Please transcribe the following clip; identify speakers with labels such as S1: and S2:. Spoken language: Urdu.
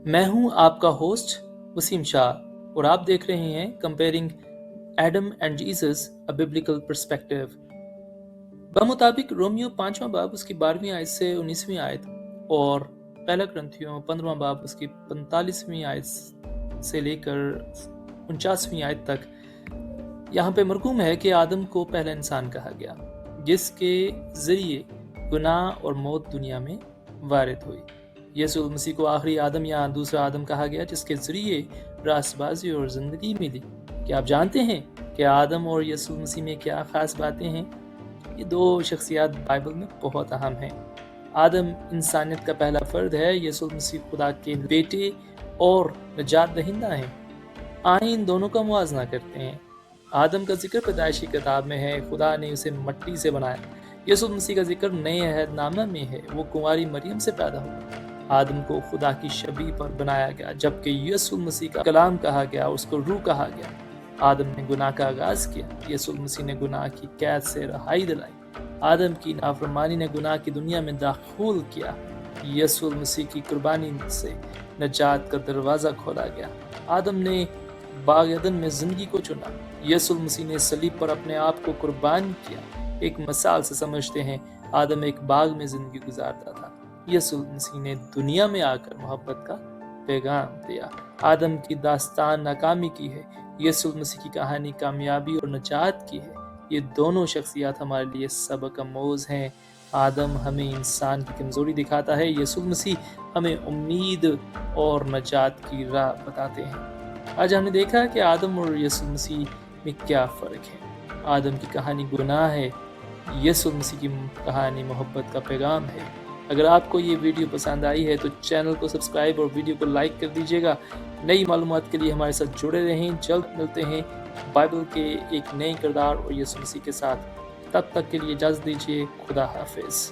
S1: میں ہوں آپ کا ہوسٹ وسیم شاہ اور آپ دیکھ رہے ہیں comparing Adam and Jesus a biblical perspective. بمطابق رومیو 5واں باب اس کی 12ویں آیت سے 19ویں آیت اور پہلا کرنتھیوں 15واں باب اس کی 45ویں آیت سے لے کر 49ویں آیت تک یہاں پہ مرقوم ہے کہ آدم کو پہلا انسان کہا گیا جس کے ذریعے گناہ اور موت دنیا میں وارد ہوئی۔ یسوع مسیح کو آخری آدم یا دوسرا آدم کہا گیا جس کے ذریعے راست بازی اور زندگی ملی۔ کیا آپ جانتے ہیں کہ آدم اور یسوع مسیح میں کیا خاص باتیں ہیں؟ یہ دو شخصیات بائبل میں بہت اہم ہیں۔ آدم انسانیت کا پہلا فرد ہے، یسوع مسیح خدا کے بیٹے اور نجات دہندہ ہیں۔ آئیں ان دونوں کا موازنہ کرتے ہیں۔ آدم کا ذکر پیدائشی کتاب میں ہے، خدا نے اسے مٹی سے بنایا۔ یسوع مسیح کا ذکر نئے عہد نامہ میں ہے، وہ کنواری مریم سے پیدا ہوا۔ آدم کو خدا کی شبیہ پر بنایا گیا جبکہ یسوع مسیح کا کلام کہا گیا، اس کو روح کہا گیا۔ آدم نے گناہ کا آغاز کیا، یسوع مسیح نے گناہ کی قید سے رہائی دلائی۔ آدم کی نافرمانی نے گناہ کی دنیا میں داخل کیا، یسوع مسیح کی قربانی سے نجات کا دروازہ کھولا گیا۔ آدم نے باغ عدن میں زندگی کو چنا، یسوع مسیح نے صلیب پر اپنے آپ کو قربان کیا۔ ایک مثال سے سمجھتے ہیں، آدم ایک باغ میں زندگی گزارتا تھا، یسوع مسیح نے دنیا میں آ کر محبت کا پیغام دیا۔ آدم کی داستان ناکامی کی ہے، یسوع مسیح کی کہانی کامیابی اور نجات کی ہے۔ یہ دونوں شخصیات ہمارے لیے سبق آموز ہیں۔ آدم ہمیں انسان کی کمزوری دکھاتا ہے، یسوع مسیح ہمیں امید اور نجات کی راہ بتاتے ہیں۔ آج ہم نے دیکھا کہ آدم اور یسوع مسیح میں کیا فرق ہے۔ آدم کی کہانی گناہ ہے، یسوع مسیح کی کہانی محبت کا پیغام ہے۔ اگر آپ کو یہ ویڈیو پسند آئی ہے تو چینل کو سبسکرائب اور ویڈیو کو لائک کر دیجیے گا۔ نئی معلومات کے لیے ہمارے ساتھ جڑے رہیں۔ جلد ملتے ہیں بائبل کے ایک نئے کردار اور یسوع مسیح کے ساتھ۔ تب تک کے لیے اجازت دیجیے۔ خدا حافظ۔